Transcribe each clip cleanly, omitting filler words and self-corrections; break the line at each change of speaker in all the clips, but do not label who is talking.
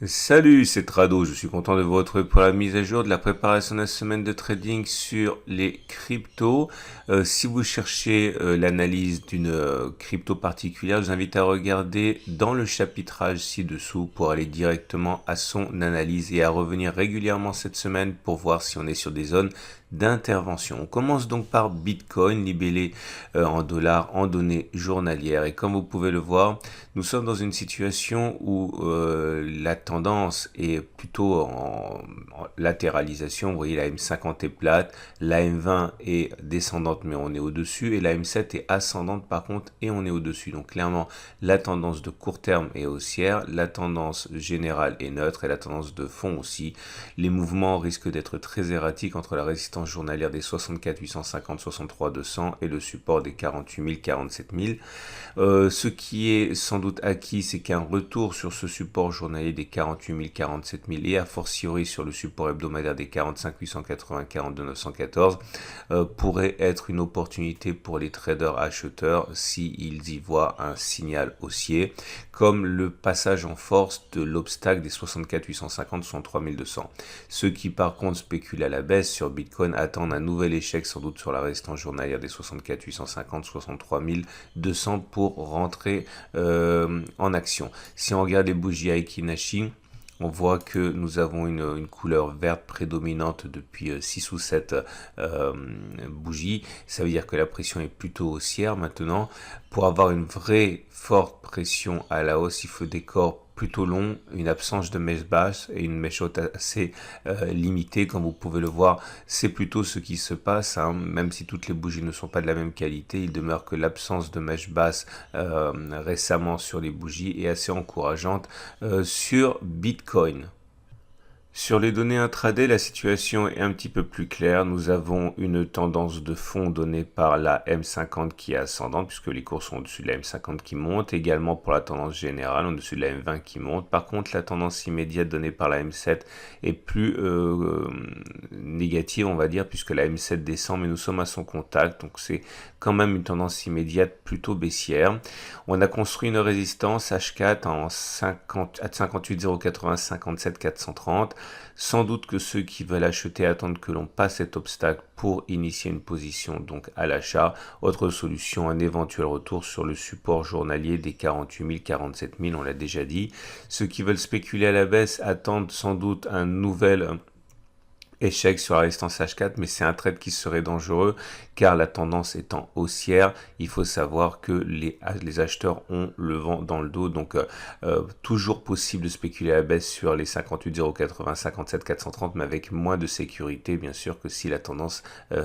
Salut, c'est Trado, je suis content de vous retrouver pour la mise à jour de la préparation de la semaine de trading sur les cryptos. Si vous cherchez l'analyse d'une crypto particulière, je vous invite à regarder dans le chapitrage ci-dessous pour aller directement à son analyse et à revenir régulièrement cette semaine pour voir si on est sur des zones d'intervention. On commence donc par Bitcoin, libellé en dollars en données journalières. Et comme vous pouvez le voir, nous sommes dans une situation où la tendance est plutôt en latéralisation. Vous voyez, la M50 est plate, la M20 est descendante mais on est au-dessus et la M7 est ascendante par contre et on est au-dessus. Donc clairement, la tendance de court terme est haussière, la tendance générale est neutre et la tendance de fond aussi. Les mouvements risquent d'être très erratiques entre la résistance journalière des 64 850, 63 200 et le support des 48 000, 47 000. Ce qui est sans doute acquis, c'est qu'un retour sur ce support journalier des 48 000, 47 000 et a fortiori sur le support hebdomadaire des 45 880, 42 914 pourrait être une opportunité pour les traders acheteurs s'ils y voient un signal haussier, comme le passage en force de l'obstacle des 64 850, 63 200. Ceux qui par contre spéculent à la baisse sur Bitcoin attendent un nouvel échec sans doute sur la résistance journalière des 64 850, 63 200 pour rentrer en action. Si on regarde les bougies Aiki Nashi, on voit que nous avons une couleur verte prédominante depuis 6 ou 7 bougies. Ça veut dire que la pression est plutôt haussière maintenant. Pour avoir une vraie forte pression à la hausse, il faut des corps plutôt longs, une absence de mèche basse et une mèche haute assez limitée. Comme vous pouvez le voir, c'est plutôt ce qui se passe. Hein. Même si toutes les bougies ne sont pas de la même qualité, il demeure que l'absence de mèche basse récemment sur les bougies est assez encourageante sur Bitcoin. Sur les données intraday, la situation est un petit peu plus claire. Nous avons une tendance de fond donnée par la M50 qui est ascendante, puisque les cours sont au-dessus de la M50 qui monte. Également pour la tendance générale, au-dessus de la M20 qui monte. Par contre, la tendance immédiate donnée par la M7 est plus négative, on va dire, puisque la M7 descend, mais nous sommes à son contact. Donc c'est quand même une tendance immédiate plutôt baissière. On a construit une résistance H4 en 50, à 58 080, 57 430. Sans doute que ceux qui veulent acheter attendent que l'on passe cet obstacle pour initier une position donc à l'achat. Autre solution, un éventuel retour sur le support journalier des 48 000, 47 000, on l'a déjà dit. Ceux qui veulent spéculer à la baisse attendent sans doute un nouvel échec sur la résistance H4, mais c'est un trade qui serait dangereux car la tendance étant haussière, il faut savoir que les acheteurs ont le vent dans le dos, donc toujours possible de spéculer à la baisse sur les 58 080, 57 430, mais avec moins de sécurité bien sûr que si la tendance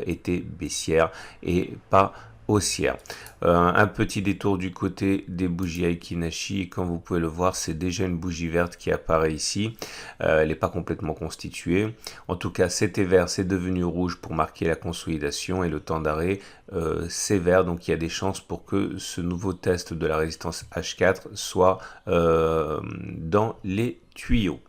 était baissière et pas haussière. Un petit détour du côté des bougies Aiki Nashi, et comme vous pouvez le voir, c'est déjà une bougie verte qui apparaît ici. Elle n'est pas complètement constituée. En tout cas, c'était vert, c'est devenu rouge pour marquer la consolidation et le temps d'arrêt, c'est vert. Donc il y a des chances pour que ce nouveau test de la résistance H4 soit dans les tuyaux.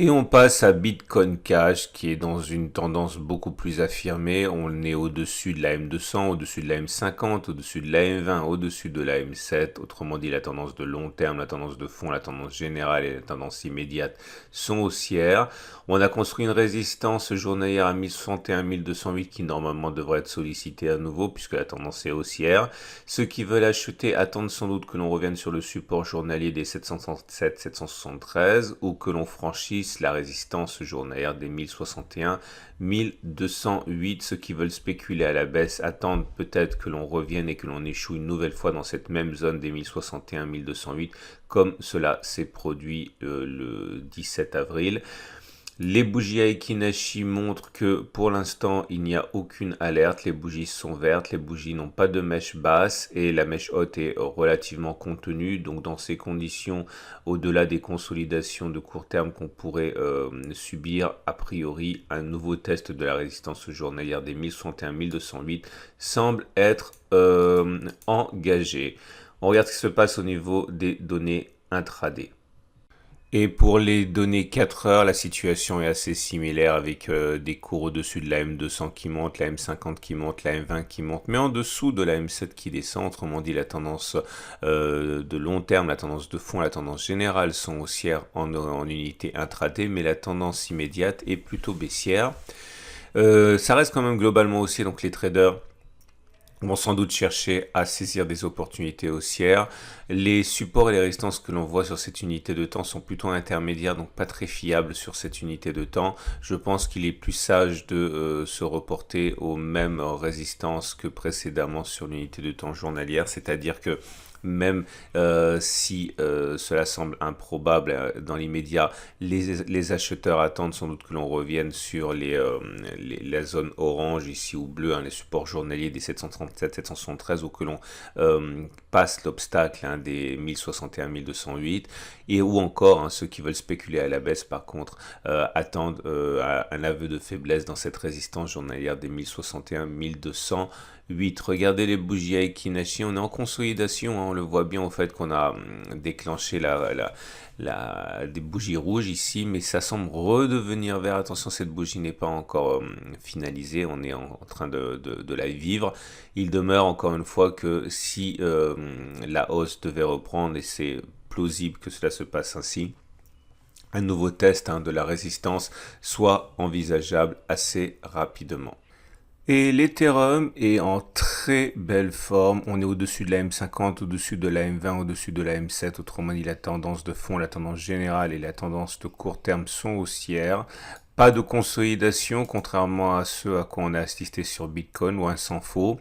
Et on passe à Bitcoin Cash qui est dans une tendance beaucoup plus affirmée. On est au-dessus de la M200, au-dessus de la M50, au-dessus de la M20, au-dessus de la M7. Autrement dit, la tendance de long terme, la tendance de fond, la tendance générale et la tendance immédiate sont haussières. On a construit une résistance journalière à 1061, 1208 qui normalement devrait être sollicitée à nouveau puisque la tendance est haussière. Ceux qui veulent acheter attendent sans doute que l'on revienne sur le support journalier des 767, 773 ou que l'on franchisse la résistance journalière des 1061, 1208. Ceux qui veulent spéculer à la baisse attendent peut-être que l'on revienne et que l'on échoue une nouvelle fois dans cette même zone des 1061, 1208, comme cela s'est produit le 17 avril. Les bougies Aiki Nashi montrent que pour l'instant il n'y a aucune alerte, les bougies sont vertes, les bougies n'ont pas de mèche basse et la mèche haute est relativement contenue. Donc dans ces conditions, au-delà des consolidations de court terme qu'on pourrait subir, a priori un nouveau test de la résistance journalière des 1061, 1208 semble être engagé. On regarde ce qui se passe au niveau des données intraday. Et pour les données 4 heures, la situation est assez similaire avec des cours au-dessus de la M200 qui monte, la M50 qui monte, la M20 qui monte, mais en dessous de la M7 qui descend. Autrement dit, la tendance de long terme, la tendance de fond, la tendance générale sont haussières en unité intraday, mais la tendance immédiate est plutôt baissière. Ça reste quand même globalement haussier, donc les traders vont sans doute chercher à saisir des opportunités haussières. Les supports et les résistances que l'on voit sur cette unité de temps sont plutôt intermédiaires, donc pas très fiables sur cette unité de temps. Je pense qu'il est plus sage de se reporter aux mêmes résistances que précédemment sur l'unité de temps journalière, c'est-à-dire que même si cela semble improbable dans l'immédiat, les acheteurs attendent sans doute que l'on revienne sur la zone orange ici ou bleue, hein, les supports journaliers des 737, 773, ou que l'on passe l'obstacle des 1061, 1208, et ou encore ceux qui veulent spéculer à la baisse par contre attendent un aveu de faiblesse dans cette résistance journalière des 1061, 1208. Regardez les bougies Aiki Nashi, on est en consolidation, hein, on le voit bien au fait qu'on a déclenché des bougies rouges ici, mais ça semble redevenir vert. Attention, cette bougie n'est pas encore finalisée, on est en train de la vivre. Il demeure encore une fois que si la hausse devait reprendre, et c'est plausible que cela se passe ainsi, un nouveau test de la résistance soit envisageable assez rapidement. Et l'Ethereum est en très belle forme. On est au-dessus de la M50, au-dessus de la M20, au-dessus de la M7. Autrement dit, la tendance de fond, la tendance générale et la tendance de court terme sont haussières. Pas de consolidation, contrairement à ce à quoi on a assisté sur Bitcoin, loin s'en faut.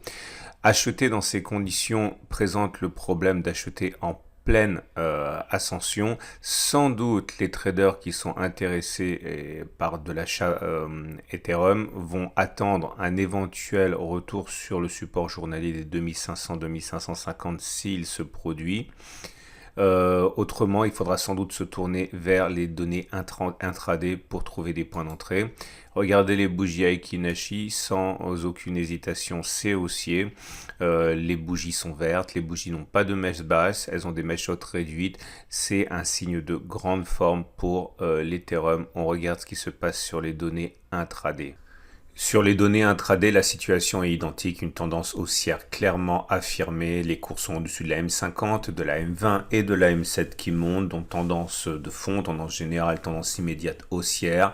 Acheter dans ces conditions présente le problème d'acheter en pleine ascension. Sans doute les traders qui sont intéressés par de l'achat Ethereum vont attendre un éventuel retour sur le support journalier des 2500-2550 s'il se produit. Autrement, il faudra sans doute se tourner vers les données intraday pour trouver des points d'entrée. Regardez les bougies Aiki Nashi sans aucune hésitation, c'est haussier. Les bougies sont vertes, les bougies n'ont pas de mèche basse, elles ont des mèches hautes réduites. C'est un signe de grande forme pour l'Ethereum. On regarde ce qui se passe sur les données intraday. Sur les données intraday, la situation est identique, une tendance haussière clairement affirmée. Les cours sont au-dessus de la M50, de la M20 et de la M7 qui montent, donc tendance de fond, tendance générale, tendance immédiate haussière.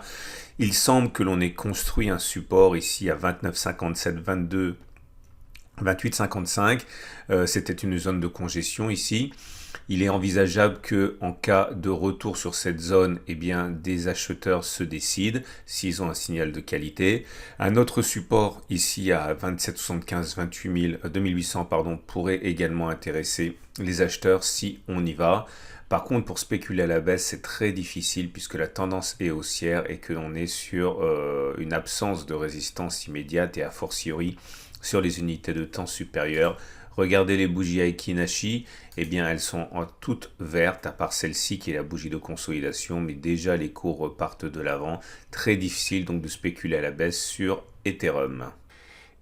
Il semble que l'on ait construit un support ici à 29,57, 22, 28,55. C'était une zone de congestion ici. Il est envisageable que, en cas de retour sur cette zone, eh bien, des acheteurs se décident s'ils ont un signal de qualité. Un autre support ici à 27,75, 2800, pourrait également intéresser les acheteurs si on y va. Par contre, pour spéculer à la baisse, c'est très difficile puisque la tendance est haussière et que l'on est sur une absence de résistance immédiate et a fortiori sur les unités de temps supérieures. Regardez les bougies Aiki Nashi, eh bien elles sont toutes vertes, à part celle-ci qui est la bougie de consolidation, mais déjà les cours repartent de l'avant. Très difficile donc de spéculer à la baisse sur Ethereum.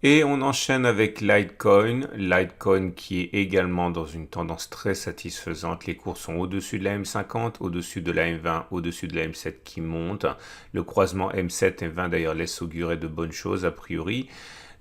Et on enchaîne avec Litecoin. Litecoin qui est également dans une tendance très satisfaisante. Les cours sont au-dessus de la M50, au-dessus de la M20, au-dessus de la M7 qui monte. Le croisement M7-M20 d'ailleurs laisse augurer de bonnes choses a priori.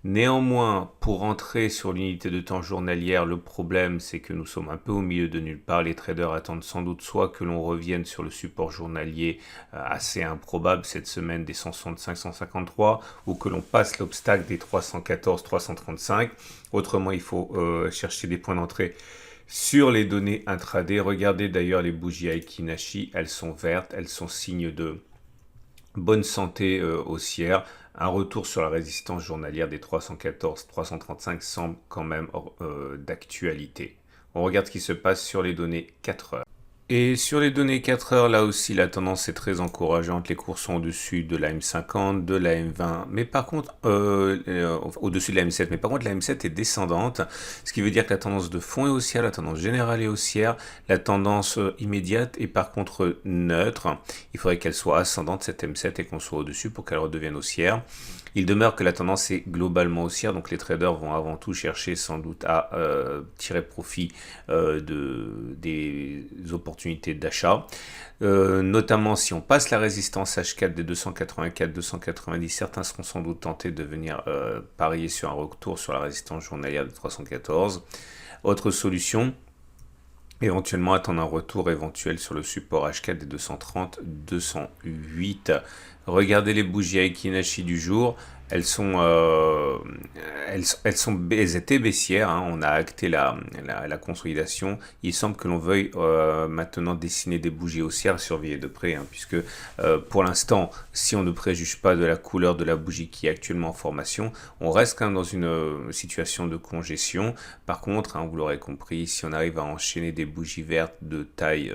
Néanmoins, pour entrer sur l'unité de temps journalière, le problème c'est que nous sommes un peu au milieu de nulle part. Les traders attendent sans doute soit que l'on revienne sur le support journalier assez improbable cette semaine des 165-153 ou que l'on passe l'obstacle des 314-335. Autrement, il faut chercher des points d'entrée sur les données intraday. Regardez d'ailleurs les bougies Aiki Nashi, elles sont vertes, elles sont signe de bonne santé haussière. Un retour sur la résistance journalière des 314-335 semble quand même d'actualité. On regarde ce qui se passe sur les données 4 heures. Et sur les données 4 heures, là aussi, la tendance est très encourageante. Les cours sont au-dessus de la M50, de la M20, mais par contre, au-dessus de la M7. Mais par contre, la M7 est descendante, ce qui veut dire que la tendance de fond est haussière, la tendance générale est haussière, la tendance immédiate est par contre neutre. Il faudrait qu'elle soit ascendante, cette M7, et qu'on soit au-dessus pour qu'elle redevienne haussière. Il demeure que la tendance est globalement haussière, donc les traders vont avant tout chercher sans doute à tirer profit des opportunités opportunité d'achat. Notamment si on passe la résistance H4 des 284-290, certains seront sans doute tentés de venir parier sur un retour sur la résistance journalière de 314. Autre solution, éventuellement attendre un retour éventuel sur le support H4 des 230-208. Regardez les bougies Aiki Nashi du jour. Elles étaient baissières, hein. On a acté la consolidation. Il semble que l'on veuille maintenant dessiner des bougies haussières, surveiller de près, hein, puisque pour l'instant, si on ne préjuge pas de la couleur de la bougie qui est actuellement en formation, on reste quand même dans une situation de congestion. Par contre, hein, vous l'aurez compris, si on arrive à enchaîner des bougies vertes de taille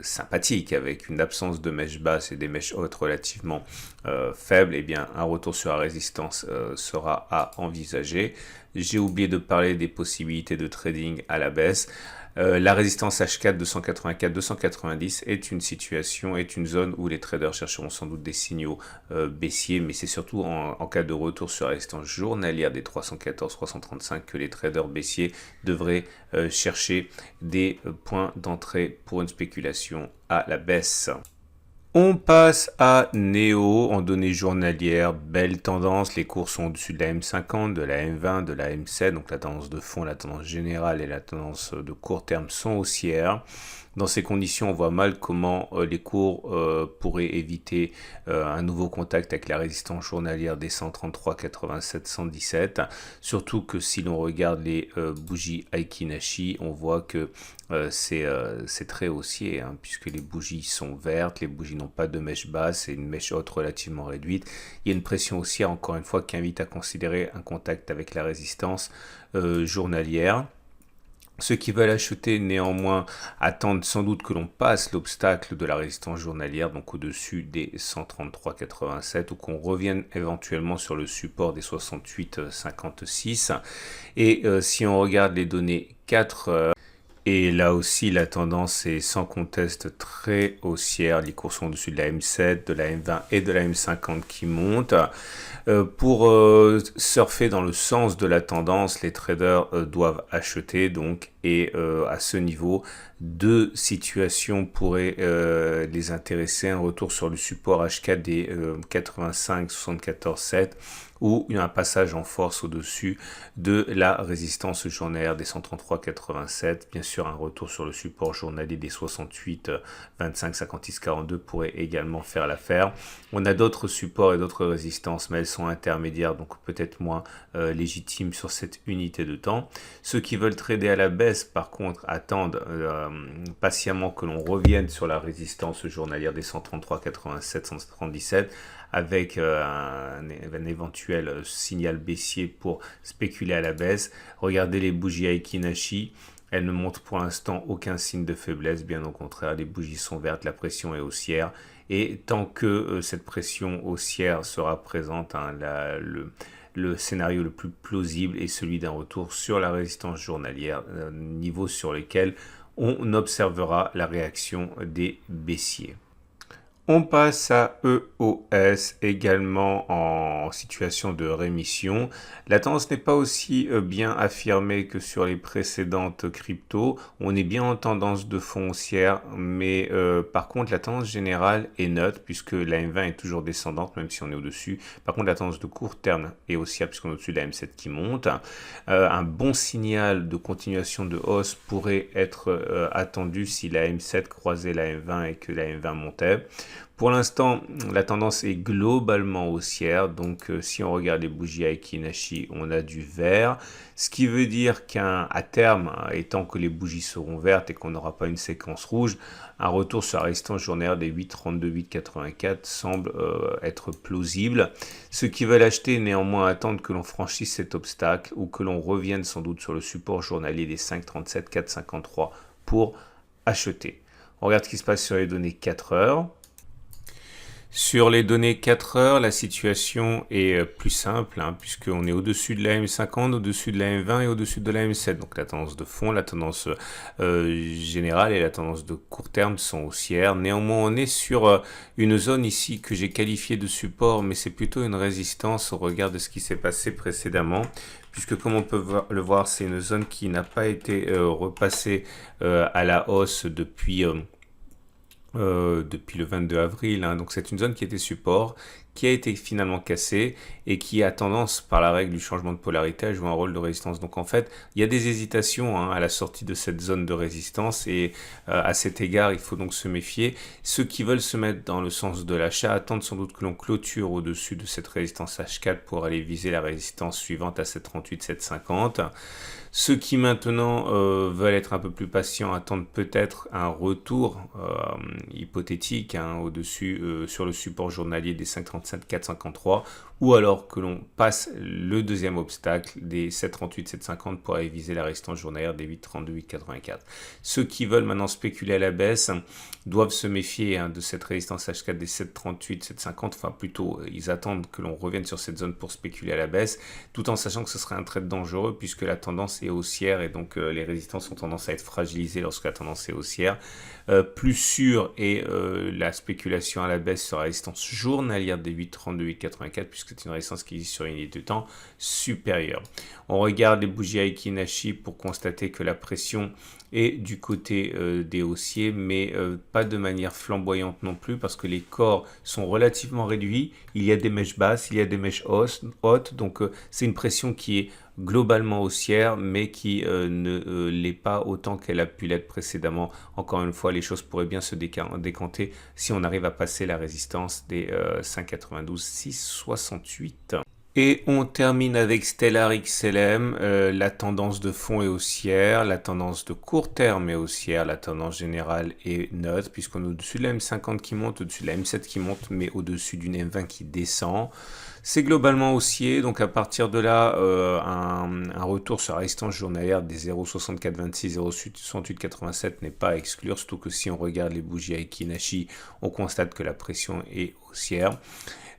sympathique, avec une absence de mèches basses et des mèches hautes relativement faibles, et bien un retour sur la résistance sera à envisager. J'ai oublié de parler des possibilités de trading à la baisse. La résistance H4 284-290 est une zone où les traders chercheront sans doute des signaux baissiers, mais c'est surtout en cas de retour sur la résistance journalière des 314-335 que les traders baissiers devraient chercher des points d'entrée pour une spéculation à la baisse. On passe à Neo en données journalières, belle tendance, les cours sont au-dessus de la M50, de la M20, de la M7, donc la tendance de fond, la tendance générale et la tendance de court terme sont haussières. Dans ces conditions, on voit mal comment les cours pourraient éviter un nouveau contact avec la résistance journalière des 133,87, 117. Surtout que si l'on regarde les bougies Aiki Nashi, on voit que c'est très haussier, hein, puisque les bougies sont vertes, les bougies n'ont pas de mèche basse et une mèche haute relativement réduite. Il y a une pression haussière, encore une fois, qui invite à considérer un contact avec la résistance journalière. Ceux qui veulent acheter néanmoins attendent sans doute que l'on passe l'obstacle de la résistance journalière, donc au-dessus des 133,87, ou qu'on revienne éventuellement sur le support des 68,56. Et si on regarde les données 4 heures, et là aussi, la tendance est sans conteste très haussière. Les cours sont au-dessus de la M7, de la M20 et de la M50 qui montent. Pour surfer dans le sens de la tendance, les traders doivent acheter donc, et à ce niveau, deux situations pourraient les intéresser. Un retour sur le support H4 des 85-74,7 ou un passage en force au-dessus de la résistance journalière des 133,87. Bien sûr, un retour sur le support journalier des 68,25, 56, 42 pourrait également faire l'affaire. On a d'autres supports et d'autres résistances, mais elles sont intermédiaires, donc peut-être moins légitimes sur cette unité de temps. Ceux qui veulent trader à la baisse, par contre, attendent patiemment que l'on revienne sur la résistance journalière des 133,87, 177, avec un éventuel signal baissier pour spéculer à la baisse. Regardez les bougies Aiki Nashi, elles ne montrent pour l'instant aucun signe de faiblesse, bien au contraire, les bougies sont vertes, la pression est haussière, et tant que cette pression haussière sera présente, hein, le scénario le plus plausible est celui d'un retour sur la résistance journalière, niveau sur lequel on observera la réaction des baissiers. On passe à EOS, également en situation de rémission. La tendance n'est pas aussi bien affirmée que sur les précédentes cryptos. On est bien en tendance de fond haussière, mais par contre la tendance générale est neutre puisque la M20 est toujours descendante, même si on est au-dessus. Par contre la tendance de court terme est haussière puisqu'on est au-dessus de la M7 qui monte. Un bon signal de continuation de hausse pourrait être attendu si la M7 croisait la M20 et que la M20 montait. Pour l'instant, la tendance est globalement haussière, donc si on regarde les bougies Aiki Nashi, on a du vert, ce qui veut dire qu'à terme, étant que les bougies seront vertes et qu'on n'aura pas une séquence rouge, un retour sur la résistance journalière des 8,32, 8,84 semble être plausible. Ceux qui veulent acheter néanmoins attendent que l'on franchisse cet obstacle ou que l'on revienne sans doute sur le support journalier des 5,37, 4,53 pour acheter. On regarde ce qui se passe sur les données 4 heures. Sur les données 4 heures, la situation est plus simple, hein, puisqu'on est au-dessus de la M50, au-dessus de la M20 et au-dessus de la M7. Donc la tendance de fond, la tendance générale et la tendance de court terme sont haussières. Néanmoins, on est sur une zone ici que j'ai qualifiée de support, mais c'est plutôt une résistance au regard de ce qui s'est passé précédemment. Puisque comme on peut le voir, c'est une zone qui n'a pas été repassée à la hausse depuis le 22 avril, hein. Donc c'est une zone qui était support, qui a été finalement cassée et qui a tendance, par la règle du changement de polarité, à jouer un rôle de résistance. Donc en fait, il y a des hésitations, hein, à la sortie de cette zone de résistance et à cet égard, il faut donc se méfier. Ceux qui veulent se mettre dans le sens de l'achat attendent sans doute que l'on clôture au-dessus de cette résistance H4 pour aller viser la résistance suivante à 7,38, 7,50. Ceux qui maintenant veulent être un peu plus patients attendent peut-être un retour hypothétique, hein, au-dessus sur le support journalier des 5,37, 4,53, ou alors que l'on passe le deuxième obstacle des 7,38, 7,50 pour aller viser la résistance journalière des 8,32, 8,84. Ceux qui veulent maintenant spéculer à la baisse doivent se méfier, hein, de cette résistance H4 des 7,38, 7,50, enfin plutôt ils attendent que l'on revienne sur cette zone pour spéculer à la baisse, tout en sachant que ce serait un trade dangereux puisque la tendance est haussière et donc les résistances ont tendance à être fragilisées lorsque la tendance est haussière. Plus sûr est la spéculation à la baisse sur la résistance journalière des 8,32, 8,84 puisque c'est une résistance qui existe sur une unité de temps supérieure. On regarde les bougies Aiki Nashi pour constater que la pression est du côté des haussiers, mais pas de manière flamboyante non plus parce que les corps sont relativement réduits. Il y a des mèches basses, il y a des mèches hautes, donc c'est une pression qui est globalement haussière, mais qui ne l'est pas autant qu'elle a pu l'être précédemment. Encore une fois, les choses pourraient bien se décanter si on arrive à passer la résistance des 5,92, 6,68. Et on termine avec Stellar XLM, la tendance de fond est haussière, la tendance de court terme est haussière, la tendance générale est neutre, puisqu'on est au-dessus de la M50 qui monte, au-dessus de la M7 qui monte, mais au-dessus d'une M20 qui descend. C'est globalement haussier, donc à partir de là, un retour sur la résistance journalière des 0,6426, 0,6887 n'est pas à exclure, surtout que si on regarde les bougies Aiki Nashi, on constate que la pression est haussière.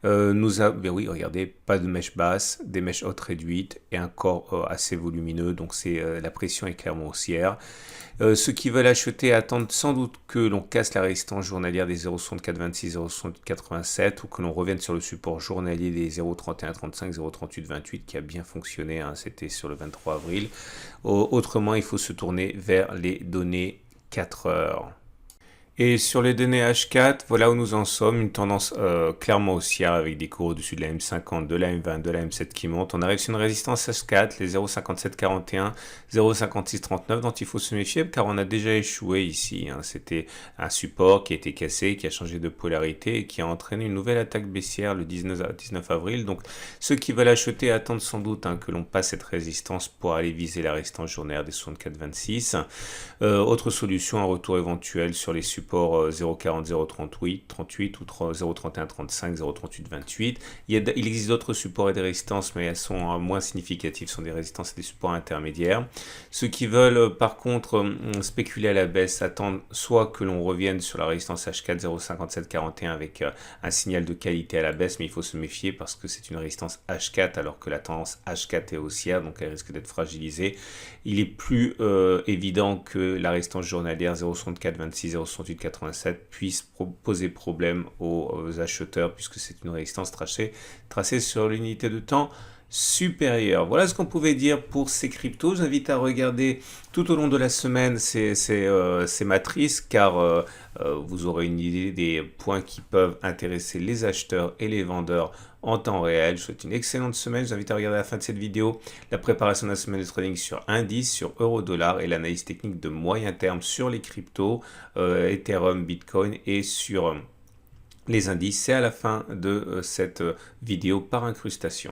Ben oui, regardez, pas de mèche basse, des mèches hautes réduites et un corps assez volumineux, donc la pression est clairement haussière. Ceux qui veulent acheter attendent sans doute que l'on casse la résistance journalière des 0,6426, 0,6887 ou que l'on revienne sur le support journalier des 0,3135, 0,3828 qui a bien fonctionné, hein, c'était sur le 23 avril. Autrement, il faut se tourner vers les données 4 heures. Et sur les données H4, voilà où nous en sommes, une tendance clairement haussière avec des cours au-dessus de la M50, de la M20, de la M7 qui montent. On arrive sur une résistance H4, les 0,5741, 0,5639 dont il faut se méfier car on a déjà échoué ici, hein. C'était un support qui a été cassé, qui a changé de polarité et qui a entraîné une nouvelle attaque baissière le 19 avril. Donc ceux qui veulent acheter attendent sans doute, hein, que l'on passe cette résistance pour aller viser la résistance journalière des 64,26. Autre solution, un retour éventuel sur les supports 0,40, 0,38, 38 ou 0,31, 35, 0,38, 28. Il existe d'autres supports et des résistances, mais elles sont moins significatives, ce sont des résistances et des supports intermédiaires. Ceux qui veulent par contre spéculer à la baisse attendent soit que l'on revienne sur la résistance H4 0,5741 avec un signal de qualité à la baisse, mais il faut se méfier parce que c'est une résistance H4 alors que la tendance H4 est haussière, donc elle risque d'être fragilisée. Il est plus évident que la résistance journalière 0,6426, 0,6887 puisse poser problème aux acheteurs puisque c'est une résistance tracée sur l'unité de temps supérieure. Voilà ce qu'on pouvait dire pour ces cryptos. J'invite à regarder tout au long de la semaine ces matrices car vous aurez une idée des points qui peuvent intéresser les acheteurs et les vendeurs en temps réel. Je vous souhaite une excellente semaine. Je vous invite à regarder à la fin de cette vidéo la préparation de la semaine de trading sur indice, sur euro-dollar et l'analyse technique de moyen terme sur les cryptos, Ethereum, Bitcoin et sur les indices. C'est à la fin de cette vidéo par incrustation.